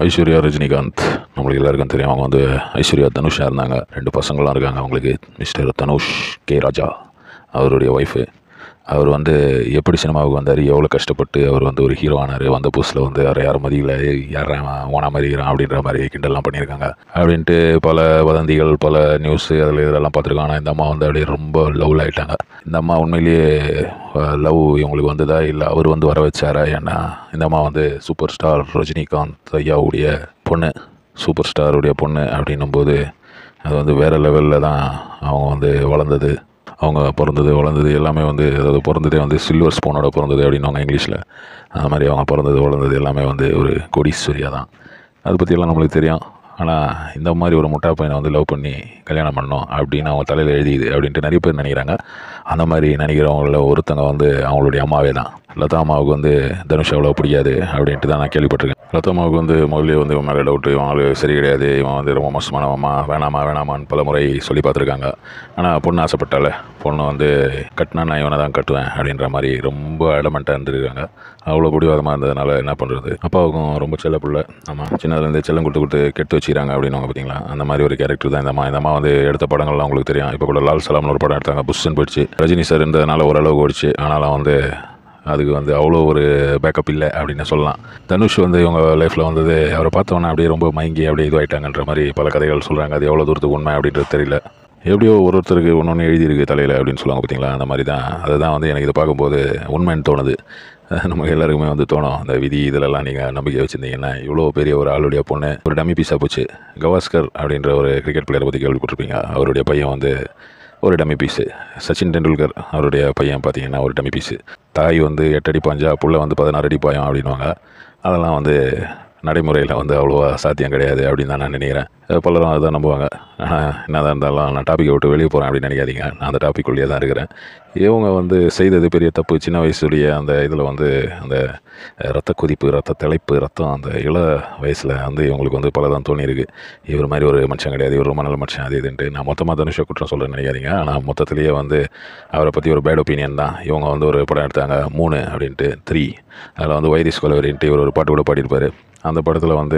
ஐஸ்வர்யா, ரஜினிகாந்த் நம்மளுக்கு எல்லாருக்கும் தெரியும். அவங்க வந்து ஐஸ்வர்யா தனுஷாக இருந்தாங்க. 2 பசங்களாம் இருக்காங்க அவங்களுக்கு. மிஸ்டர் தனுஷ் கே ராஜா அவருடைய ஒய்ஃபு. அவர் வந்து எப்படி சினிமாவுக்கு வந்தார், எவ்வளோ கஷ்டப்பட்டு அவர் வந்து ஒரு ஹீரோ ஆனார். வந்த புதுசில் வந்து அவர் யாரும் மதியில் யார் ஓனா மாதிரி இருக்கிறான் அப்படின்ற மாதிரி கிண்டல்லாம் பண்ணியிருக்காங்க. அப்படின்ட்டு பல வதந்திகள், பல நியூஸு அதில் இதெல்லாம் பார்த்துருக்கோம். ஆனால் இந்த அம்மா வந்து அப்படியே ரொம்ப லவ்வில் ஆகிட்டாங்க. இந்த அம்மா உண்மையிலேயே லவ் இவங்களுக்கு வந்ததா இல்லை அவர் வந்து வர வச்சாரா? ஏன்னா இந்த அம்மா வந்து சூப்பர் ஸ்டார் ரஜினிகாந்த் ஐயாவுடைய பொண்ணு, சூப்பர் ஸ்டாருடைய பொண்ணு அப்படின்னும்போது அது வந்து வேறு லெவலில் தான் அவங்க வந்து வளர்ந்தது. அவங்க பிறந்தது வளர்ந்தது எல்லாமே வந்து, அதாவது பிறந்ததே வந்து சில்வர் ஸ்பூனோட பிறந்தது அப்படின்வாங்க இங்கிலீஷில். அந்த மாதிரி அவங்க பிறந்தது வளர்ந்தது எல்லாமே வந்து ஒரு கோடீஸ்வரியாக தான். அதை பற்றியெல்லாம் நம்மளுக்கு தெரியும். ஆனால் இந்த மாதிரி ஒரு முட்டா பையனை வந்து லவ் பண்ணி கல்யாணம் பண்ணோம் அப்படின்னு அவங்க தலையில் எழுதியுது அப்படின்ட்டு நிறைய பேர் நினைக்கிறாங்க. அந்த மாதிரி நினைக்கிறவங்கள ஒருத்தங்க வந்து அவங்களுடைய அம்மாவே தான். லதா அம்மாவுக்கு வந்து தனுஷ் அவ்வளோ பிடிக்காது அப்படின்ட்டு தான் நான் கேள்விப்பட்டிருக்கேன். லதா அம்மாவுக்கு வந்து முதல்ல வந்து இவன் மேலே டவுட்டு, இவங்களுக்கு சரி கிடையாது, இவன் வந்து ரொம்ப மோசமானவம்மா, வேணாமான்னு பல முறை சொல்லி பார்த்துருக்காங்க. ஆனால் பொண்ணு ஆசைப்பட்டால, பொண்ணு வந்து கட்டினா நான் இவனை தான் கட்டுவேன் அப்படின்ற மாதிரி ரொம்ப அடமெண்ட்டாக இருந்துருக்காங்க. அவ்வளோ பிடிவாதமாக இருந்ததுனால என்ன பண்ணுறது, அப்பாவுக்கும் ரொம்ப செல்ல பிள்ளை. ஆமாம், சின்னதுலேருந்து செல்லம் கொடுத்து கெட்டு வச்சுக்கிறாங்க அப்படின்னு பார்த்தீங்களா, அந்த மாதிரி ஒரு கேரக்டர் தான் இந்த அம்மா வந்து எடுத்த படங்கள்லாம் உங்களுக்கு தெரியும். இப்போ கூட லால் சலாம்னு ஒரு படம் எடுத்தாங்க, புஷ்ஷுன்னு போயிடுச்சு. ரஜினி சார் இருந்ததுனால ஓரளவு ஓடிச்சு. ஆனாலும் வந்து அதுக்கு வந்து அவ்வளோ ஒரு பேக்கப் இல்லை அப்படின்னு சொல்லலாம். தனுஷ் வந்து இவங்க லைஃப்பில் வந்தது அவரை பார்த்தோன்னா அப்படியே ரொம்ப மயங்கி அப்படியே இதுவாயிட்டாங்கன்ற மாதிரி பல கதைகள் சொல்கிறாங்க. அது எவ்வளோ தூரத்துக்கு உண்மை அப்படின்றது தெரியல. எப்படியோ ஒருத்தருக்கு ஒன்று எழுதியிருக்கு தலையில் அப்படின்னு சொல்லுவாங்க பார்த்தீங்களா, அந்த மாதிரி தான். அதுதான் வந்து எனக்கு இதை பார்க்கும்போது உண்மைன்னு தோணுது. நமக்கு எல்லாருக்குமே வந்து தோணும், அந்த விதி இதிலெல்லாம் நீங்கள் நம்பிக்கை வச்சுருந்தீங்கன்னா இவ்வளோ பெரிய ஒரு ஆளுடைய பொண்ணு ஒரு டம்மி பீஸாக போச்சு. கவாஸ்கர் அப்படின்ற ஒரு கிரிக்கெட் பிளேயரை பற்றி கேள்விப்பட்டிருப்பீங்க. அவருடைய பையன் வந்து ஒரு டம்மி பீஸு. சச்சின் டெண்டுல்கர் அவருடைய பையன் பார்த்தீங்கன்னா ஒரு டம்மி பீஸு. தாய் வந்து 8 அடி பாஞ்சா புள்ள வந்து 16 அடி பாயும் அப்படின்வாங்க. அதெல்லாம் வந்து நடைமுறையில் வந்து அவ்வளோவா சாத்தியம் கிடையாது அப்படின்னு தான் நான் நினைக்கிறேன். பலரும் அதுதான் நம்புவாங்க. ஆனால் என்னதான் இருந்தாலும் நான் டாப்பிக்கை விட்டு வெளியே போகிறேன் அப்படின்னு நினைக்காதீங்க. நான் அந்த டாப்பிக்குள்ளேயே தான் இருக்கிறேன். இவங்க வந்து செய்தது பெரிய தப்பு. சின்ன வயசுடைய அந்த இதில் வந்து அந்த ரத்த கொதிப்பு, ரத்த திளைப்பு, ரத்தம் அந்த இள வயசில் வந்து இவங்களுக்கு வந்து பலதான் தோணியிருக்கு. இவர் மாதிரி ஒரு மனுஷன் கிடையாது, இவர் ரொம்ப நல்ல மனுஷன் அது இதுன்ட்டு. நான் மொத்தமாக தனுஷை குற்றம் சொல்கிறேன்னு நினைக்காதீங்க. ஆனால் மொத்தத்திலேயே வந்து அவரை பற்றி ஒரு பேட் ஒப்பீனியன் தான். இவங்க வந்து ஒரு படம் எடுத்தாங்க 3 அப்படின்ட்டு 3. அதில் வந்து வைரஸ் கொலவரின்ட்டு இவர் ஒரு பாட்டு கூட பாடியிருப்பார். அந்த படத்தில் வந்து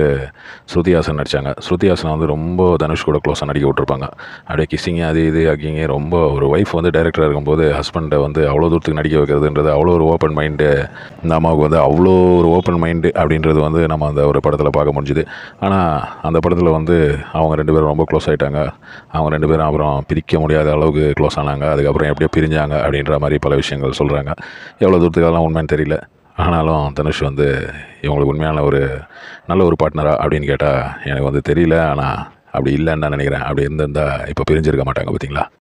ஸ்ருதி ஹாசன் நடித்தாங்க. ஸ்ருதி ஹாசனை வந்து ரொம்ப தனுஷ் கூட க்ளோஸாக நடிக்க விட்ருப்பாங்க. அப்படியே கிஸ்ஸிங்க அது இது ஆக்கிங்க. ரொம்ப ஒரு ஒய்ஃப் வந்து டைரக்டராக இருக்கும்போது ஹஸ்பண்டை வந்து அவ்வளோ தூரத்துக்கு நடிக்க வைக்கிறதுன்றது அவ்வளோ ஒரு ஓப்பன் மைண்டு. இந்த அம்மாவுக்கு வந்து அவ்வளோ ஒரு ஓப்பன் மைண்டு அப்படின்றது வந்து நம்ம அந்த ஒரு படத்தில் பார்க்க முடிஞ்சுது. ஆனால் அந்த படத்தில் வந்து அவங்க 2 பேரும் ரொம்ப க்ளோஸ் ஆகிட்டாங்க. அவங்க 2 பேரும் அப்புறம் பிரிக்க முடியாத அளவுக்கு க்ளோஸ் ஆனாங்க. அதுக்கப்புறம் எப்படியோ பிரிஞ்சாங்க அப்படின்ற மாதிரி பல விஷயங்கள் சொல்கிறாங்க. எவ்வளோ தூரத்துக்கு அதெல்லாம் உண்மைன்னு தெரியல. ஆனாலும் தனுஷ் வந்து இவங்களுக்கு உண்மையான ஒரு நல்ல ஒரு பார்ட்னரா அப்படின்னு கேட்டால் எனக்கு வந்து தெரியல. ஆனால் அப்படி இல்லைன்னு தான் நினைக்கிறேன். அப்படி இருந்திருந்தால் இப்போ பிரிஞ்சிருக்க மாட்டாங்க பார்த்தீங்களா.